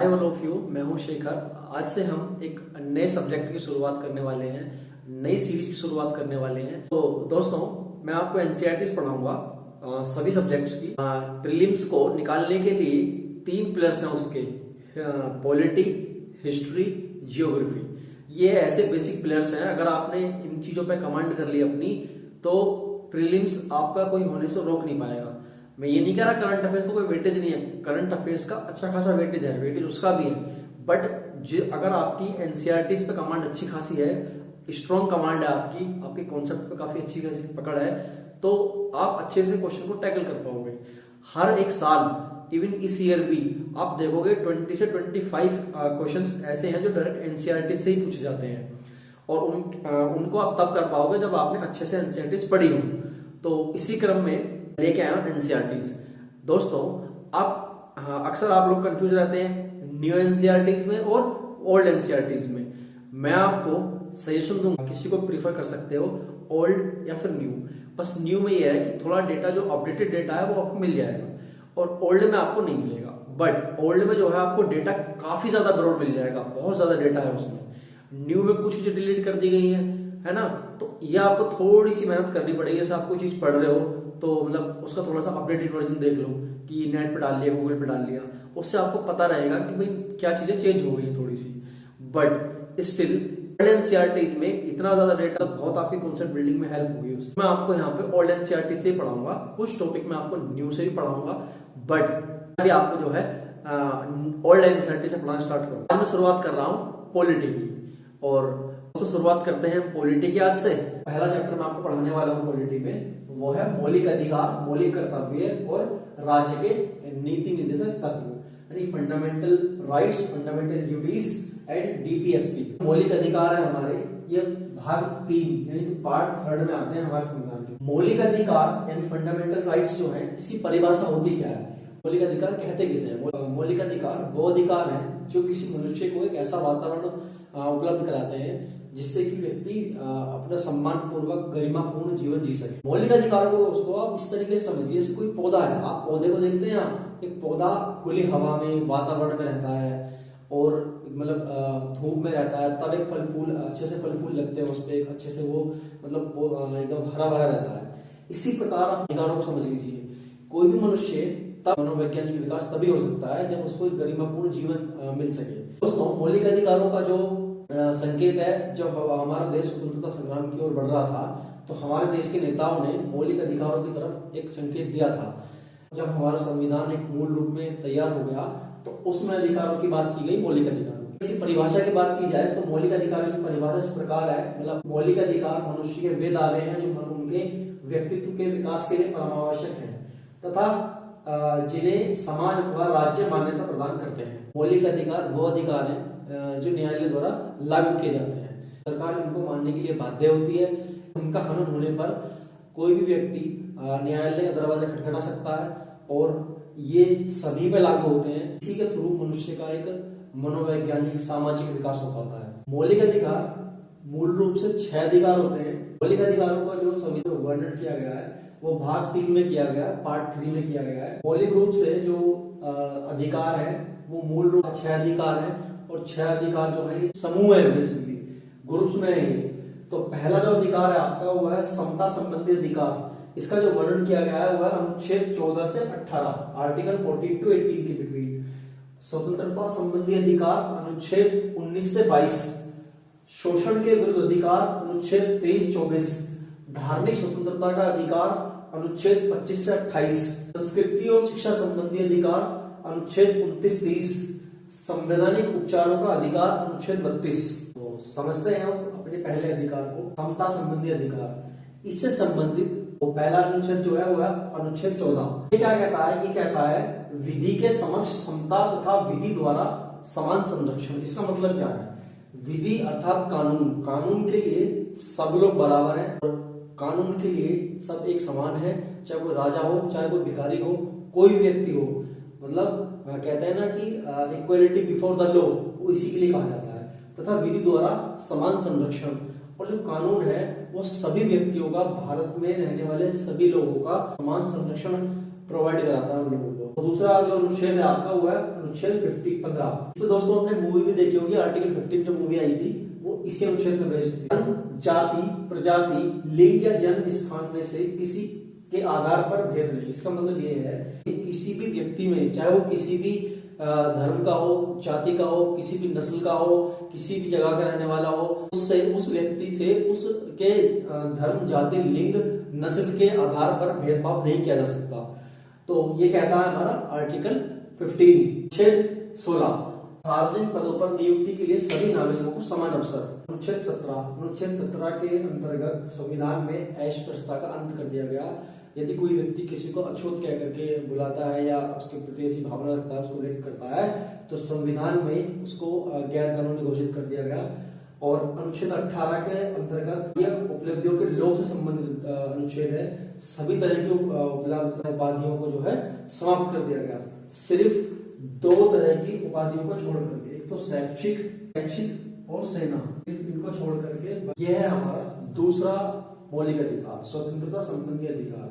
Hi all of you, मैं हूं शेखर। आज से हम एक नए सब्जेक्ट की शुरुआत करने वाले हैं, नई सीरीज की शुरुआत करने वाले हैं। तो दोस्तों, मैं आपको एनसीईआरटी पढ़ाऊंगा सभी सब्जेक्ट्स की। प्रीलिम्स को निकालने के लिए 3 पिलर्स हैं उसके, पॉलिटी, हिस्ट्री, जियोग्राफी। ये ऐसे बेसिक पिलर्स हैं, अगर आपने इन चीजों पे कमांड कर ली अपनी, तो प्रीलिम्स आपका कोई होने से रोक नहीं पाएगा। मैं ये नहीं कह रहा करंट अफेयर्स को कोई वेटेज नहीं है, करंट अफेयर्स का अच्छा खासा वेटेज है, वेटेज उसका भी है। बट अगर आपकी एनसीईआरटी पे कमांड अच्छी खासी है, स्ट्रॉन्ग कमांड है आपकी कॉन्सेप्ट पे काफी अच्छी खासी पकड़ है, तो आप अच्छे से क्वेश्चन को टैकल कर पाओगे। हर एक साल, इवन इस ईयर भी आप देखोगे 20 से 25 क्वेश्चंस ऐसे हैं जो डायरेक्ट एनसीईआरटी से ही पूछे जाते हैं, और उनको आप तब कर पाओगे जब आपने अच्छे से एनसीईआरटी पढ़ी हो। तो इसी क्रम में लेके आया हूं एनसीईआरटीज। दोस्तों, आप अक्सर आप लोग कंफ्यूज रहते हैं न्यू एनसीईआरटीज में और ओल्ड एनसीईआरटीज में। मैं आपको सजेशन दूंगा, किसी को प्रीफर कर सकते हो ओल्ड या फिर न्यू। बस न्यू में ये है कि थोड़ा डेटा, जो अपडेटेड डेटा है वो आपको मिल जाएगा, और ओल्ड में आपको नहीं मिलेगा। बट ओल्ड में जो है आपको डेटा काफी ज्यादा ब्रॉड मिल जाएगा, बहुत ज्यादा डेटा है उसमें। न्यू में कुछ चीजें डिलीट कर दी गई है ना, तो ये आपको थोड़ी सी मेहनत करनी पड़ेगी। जैसे आप कोई चीज पढ़ रहे हो तो मतलब उसका थोड़ा सा अपडेटेड वर्जन देख लो, कि नेट पे डाल लिया, गूगल पे डाल लिया, उससे आपको पता रहेगा कि भाई क्या चीजें चेंज हो गई है थोड़ी सी। बट स्टिल एनसीईआरटीज में इतना ज्यादा डेटा, बहुत आपकी कॉन्सेप्ट बिल्डिंग में हेल्प होगी उससे। मैं आपको यहाँ पे ओल्ड एनसीईआरटी से पढ़ाऊंगा, कुछ टॉपिक मैं आपको न्यू से भी पढ़ाऊंगा, बट अभी आपको जो है ओल्ड एनसीईआरटी से पढ़ाना स्टार्ट करूंगा। आज मैं शुरुआत कर रहा हूँ पॉलिटी की, और तो शुरुआत करते हैं पॉलिटी के आज से। पहला चैप्टर मैं आपको पढ़ाने वाला हूँ पॉलिटी में, वो है मौलिक अधिकार, मौलिक कर्तव्य और राज्य के नीति निर्देशक तत्व, यानी fundamental rights, fundamental duties and DPSP. मौलिक अधिकार है हमारे, ये भाग 3 यानी कि पार्ट 3 में आते हैं हमारे संविधान के। मौलिक अधिकार यानी फंडामेंटल राइट्स जो है, इसकी परिभाषा होती क्या है? मौलिक अधिकार कहते किसे हैं? मौलिक अधिकार वो अधिकार है जो किसी मनुष्य को एक ऐसा वातावरण उपलब्ध कराते हैं जिससे कि व्यक्ति अपना सम्मान पूर्वक गरिमापूर्ण जीवन जी सके। मौलिक अधिकार को दोस्तों आप इस तरीके से समझिए, जैसे कोई पौधा है, आप पौधे को देखते हैं, आप एक पौधा खुली हवा में, वातावरण में रहता है, और मतलब धूप में रहता है, तब एक फल फूल अच्छे से फल फूल लगते हैं उस पर, अच्छे से वो मतलब एकदम हरा भरा रहता है। इसी प्रकार आप अधिकारों को समझ लीजिए। कोई भी मनुष्य तब मनोवैज्ञानिक विकास तभी हो सकता है जब उसको गरिमापूर्ण जीवन मिल सके। दोस्तों, मौलिक अधिकारों का जो संकेत है, जब हमारा देश स्वतंत्रता संग्राम की ओर बढ़ रहा था, तो हमारे देश के नेताओं ने मौलिक अधिकारों की तरफ एक संकेत दिया था। जब हमारा संविधान एक मूल रूप में तैयार हो गया, तो उसमें अधिकारों की बात की गई, मौलिक अधिकारों। इसी परिभाषा की बात की जाए तो मौलिक अधिकारों की परिभाषा इस प्रकार है, मतलब मौलिक अधिकार मनुष्य के वे दावे हैं जो उनके व्यक्तित्व के विकास के लिए परमावश्यक है तथा जिन्हें समाज अथवा राज्य मान्यता प्रदान करते हैं। मौलिक अधिकार वो अधिकार है जो न्यायालय द्वारा लागू किए जाते हैं। सरकार इनको मानने के लिए बाध्य होती है। इनका हनन होने पर कोई भी व्यक्ति न्यायालय का दरवाजा खटखटा सकता है, और ये सभी पे लागू होते हैं। इसी के थ्रू मनुष्य का एक मनोवैज्ञानिक सामाजिक विकास हो पाता है। मौलिक अधिकार मूल रूप से 6 अधिकार होते हैं। मौलिक अधिकारों का जो संविधान में वर्णन किया गया है वो भाग 3 में किया गया है, पार्ट 3 में किया गया है। मौलिक रूप से जो अधिकार है वो मूल रूप 6 अधिकार है, और 6 अधिकार जो है समूह है, बेसिकली ग्रुप्स में है। तो पहला जो अधिकार है आपका वो है समता संबंधी अधिकार। इसका जो वर्णन किया गया है वो है अनुच्छेद 14 से 18, आर्टिकल 14 to 18 के बिटवीन। स्वतंत्रता संबंधी अधिकार अनुच्छेद 19 से 22, शोषण के विरुद्ध अधिकार अनुच्छेद 23-24, धार्मिक स्वतंत्रता का अधिकार अनुच्छेद 25 से 28, संस्कृति और शिक्षा संबंधी अधिकार अनुच्छेद 29-30, संवैधानिक उपचारों का अधिकार अनुच्छेद 32। तो समझते हैं हम अपने पहले अधिकार को, समता संबंधी अधिकार। इससे संबंधित वो पहला अनुच्छेद जो है वो है अनुच्छेद 14। ये क्या कहता है? ये कहता है विधि के समक्ष समता तथा विधि द्वारा समान संरक्षण। इसका मतलब क्या है? विधि अर्थात कानून, कानून के लिए सब लोग बराबर हैं, और कानून के लिए सब एक समान है, चाहे कोई राजा हो, चाहे कोई भिखारी हो, कोई व्यक्ति हो। मतलब कहते हैं ना कि इक्वलिटी बिफोर द लॉ, वो इसी के लिए कहा जाता है। तथा विधि द्वारा समान संरक्षण, और जो कानून है वो सभी व्यक्तियों का, भारत में रहने वाले सभी लोगों का समान संरक्षण प्रोवाइड कराता है उन लोगों को। तो दूसरा जो अनुच्छेद है आपका वो है अनुच्छेद 15। इसमें दोस्तों आपने मूवी भी देखी होगी, आर्टिकल 15 जो मूवी आई थी वो इसी अनुच्छेद में बेस्ड थी। जाति, प्रजाति, लिंग या जन्म स्थान में से किसी के आधार पर भेद नहीं। इसका मतलब ये है कि किसी भी व्यक्ति में, चाहे वो किसी भी धर्म का हो, जाति का हो, किसी भी नस्ल का हो, किसी भी जगह का रहने वाला हो, उससे उस व्यक्ति से उसके धर्म, जाति, लिंग, नस्ल के आधार पर भेदभाव नहीं किया जा सकता। तो ये कहता है हमारा आर्टिकल 15। अनुच्छेद 16 सार्वजनिक पदों पर नियुक्ति के लिए सभी नागरिकों को समान अवसर। अनुच्छेद 17 के अंतर्गत संविधान में अस्पृश्यता का अंत कर दिया गया। यदि कोई व्यक्ति किसी को अछूत कह करके बुलाता है या उसके प्रति ऐसी भावना रखता है, उसको व्यक्त करता है, तो संविधान में उसको गैर कानूनी घोषित कर दिया गया। और अनुच्छेद 18 के अंतर्गत यह उपलब्धियों के लोभ से संबंधित अनुच्छेद है। सभी तरह की उपलब्ध उपाधियों को जो है समाप्त कर दिया गया। सिर्फ 2 तरह की उपाधियों को छोड़ करके, एक तो शैक्षिक और सेना, सिर्फ इनको छोड़ करके यह है हमारा दूसरा मौलिक अधिकार, स्वतंत्रता संबंधी अधिकार।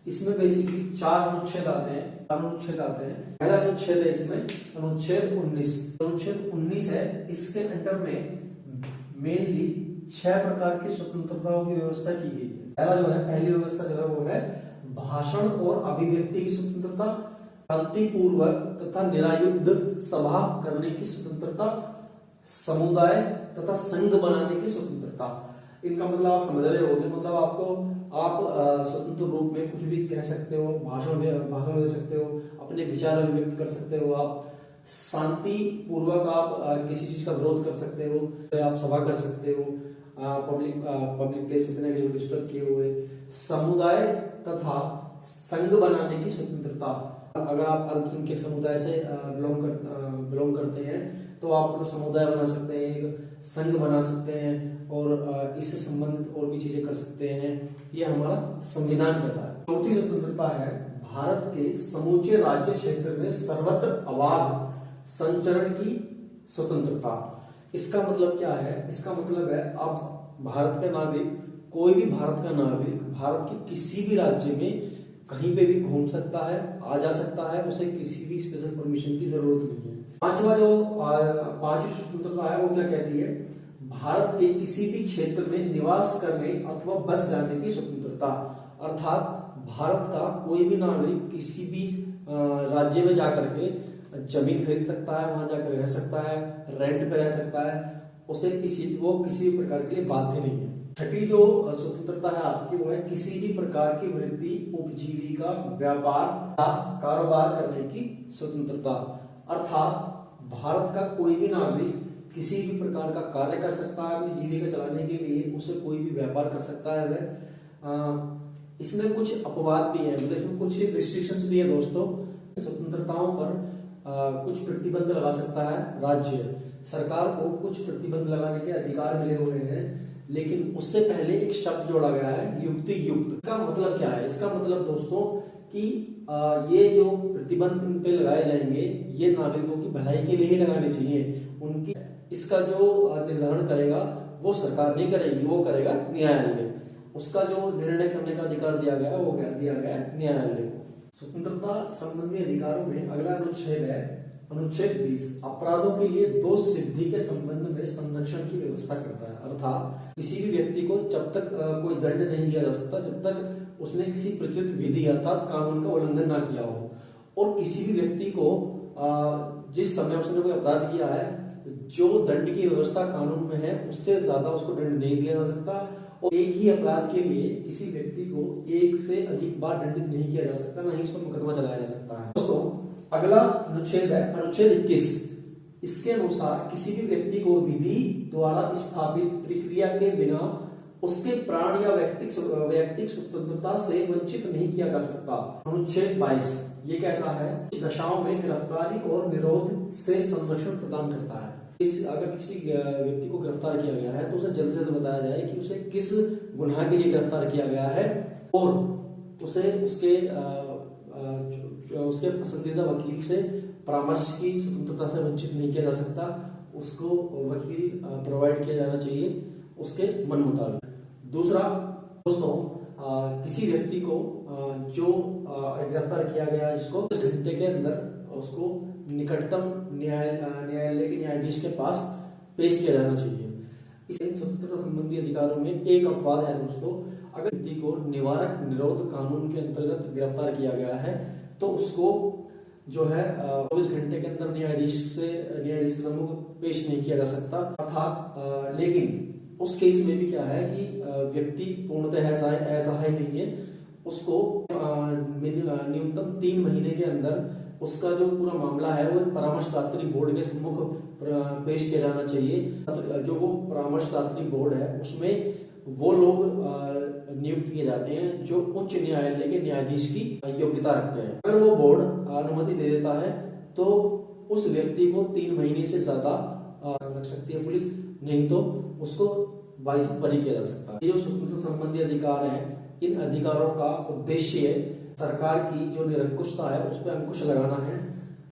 इसमें बेसिकली 4 अनुच्छेद आते हैं। पहला अनुच्छेद है इसमें अनुच्छेद 19। अनुच्छेद 19 है, इसके अंडर में मेनली 6 प्रकार की स्वतंत्रताओं की व्यवस्था की गई है। पहली व्यवस्था जो है वो है भाषण और अभिव्यक्ति की स्वतंत्रता, शांतिपूर्वक तथा निरायुध सभा करने की स्वतंत्रता, समुदाय तथा संघ बनाने की स्वतंत्रता। इनका मतलब आप समझ रहे होंगे, मतलब आप स्वतंत्र रूप में कुछ भी कह सकते हो, भाषण दे सकते हो, अपने विचार अभिव्यक्त कर सकते हो, आप शांति पूर्वक आप किसी चीज का विरोध कर सकते हो, आप सभा कर सकते हो, पब्लिक प्लेस में जो डिस्टर्ब किए हुए, समुदाय तथा संघ बनाने की स्वतंत्रता। अगर आप अल्पसंख्यक समुदाय से बिलोंग करते हैं तो आप अपना समुदाय बना सकते हैं, संघ बना सकते हैं और इससे संबंधित और भी चीजें कर सकते हैं। ये हमारा संविधान कहता है। चौथी स्वतंत्रता है भारत के समूचे राज्य क्षेत्र में सर्वत्र अबाध संचरण की स्वतंत्रता। इसका मतलब क्या है? इसका मतलब है आप भारत का नागरिक, कोई भी भारत का नागरिक भारत के किसी भी राज्य में कहीं पे भी घूम सकता है, आ जा सकता है, उसे किसी भी स्पेशल परमिशन की जरूरत नहीं है। पांचवी स्वतंत्रता है वो क्या कहती है? भारत के किसी भी क्षेत्र में निवास करने अथवा बस जाने की स्वतंत्रता। अर्थात भारत का कोई भी नागरिक किसी भी राज्य में जाकर के जमीन खरीद सकता है, वहां जाकर रह सकता है, रेंट पे रह सकता है, उसे वो किसी भी प्रकार के लिए बाध्य नहीं है। छठी जो स्वतंत्रता है आपकी वो है किसी भी प्रकार की वृत्ति, उपजीविका, व्यापार या कारोबार करने की स्वतंत्रता। अर्थात भारत का कोई भी नागरिक किसी भी प्रकार का कार्य कर सकता है, अपनी जीविका चलाने के लिए उसे कोई भी व्यापार कर सकता है। इसमें कुछ अपवाद भी है, मतलब इसमें कुछ रिस्ट्रिक्शंस भी है दोस्तों। स्वतंत्रताओं पर कुछ प्रतिबंध लगा सकता है राज्य, सरकार को कुछ प्रतिबंध लगाने के अधिकार मिले हुए हैं, लेकिन उससे पहले एक शब्द जोड़ा गया है युक्ति युक्त। इसका मतलब क्या है? इसका मतलब दोस्तों कि ये जो प्रतिबंध इन पे लगाए जाएंगे ये नागरिकों की भलाई के लिए ही लगाने चाहिए। उनकी इसका जो निर्धारण करेगा वो सरकार नहीं करेगी, वो करेगा न्यायालय। उसका जो निर्णय करने का अधिकार दिया गया है वो दिया गया है न्यायालय को। स्वतंत्रता संबंधी अधिकारों में अगला अनुच्छेद है अनुच्छेद 20। अपराधों के लिए दोष सिद्धि के संबंध में संरक्षण की व्यवस्था करता है। अर्थात किसी भी व्यक्ति को जब तक कोई दंड नहीं दिया जा सकता जब तक उसने किसी प्रचलित विधि अर्थात कानून का उल्लंघन ना किया हो, और किसी भी व्यक्ति को जिस समय उसने कोई अपराध किया है जो दंड की व्यवस्था कानून में है उससे ज्यादा उसको दंड नहीं दिया जा सकता, और एक ही अपराध के लिए किसी व्यक्ति को एक से अधिक बार दंडित नहीं किया जा सकता, ना ही उस पर मुकदमा चलाया जा सकता है। दोस्तों अगला अनुच्छेद है अनुच्छेद 21। इसके अनुसार किसी भी व्यक्ति को विधि द्वारा स्थापित प्रक्रिया के बिना उसके प्राण या वैयक्तिक स्वतंत्रता से वंचित नहीं किया जा सकता। अनुच्छेद 22 ये कहता है दशाओं में गिरफ्तारी और निरोध से संरक्षण प्रदान करता है। अगर किसी व्यक्ति को गिरफ्तार किया गया है तो उसे जल्द से जल्द बताया जाए कि उसे किस गुनाह के लिए गिरफ्तार किया गया है, और उसे उसके पसंदीदा वकील से परामर्श की स्वतंत्रता से वंचित नहीं किया जा सकता। उसको वकील प्रोवाइड किया जाना चाहिए उसके मन मुताबिक। दूसरा दोस्तों किसी व्यक्ति को जो गिरफ्तार किया गया जिसको 10 घंटे के अंदर उसको निकटतम न्यायालय के न्यायाधीश के पास पेश किया जाना चाहिए। इस स्वतंत्रता संबंधी अधिकारों में एक अपवाद है दोस्तों, अगर व्यक्ति को निवारक निरोध कानून के अंतर्गत गिरफ्तार किया गया है तो उसको जो है 24 घंटे के अंदर न्यायाधीश के सम्मुख पेश नहीं किया जा सकता। अर्थात लेकिन उस केस में भी क्या है कि व्यक्ति पूर्णतः असहाय नहीं है, उसको न्यूनतम 3 महीने के अंदर उसका जो पूरा मामला है वो परामर्शदात्री बोर्ड के सम्मुख पेश किया जाना चाहिए। जो वो परामर्शदात्री बोर्ड है उसमें वो लोग नियुक्त किए जाते हैं जो उच्च न्यायालय के न्यायाधीश की योग्यता रखते हैं। अगर वो बोर्ड अनुमति दे देता है तो उस व्यक्ति को 3 महीने से ज्यादा रख सकती है पुलिस, नहीं तो उसको बाइज्जत बरी किया जा सकता है। ये जो स्वतंत्रता संबंधी अधिकार है, इन अधिकारों का उद्देश्य सरकार की जो निरंकुशता है उस पर अंकुश लगाना है।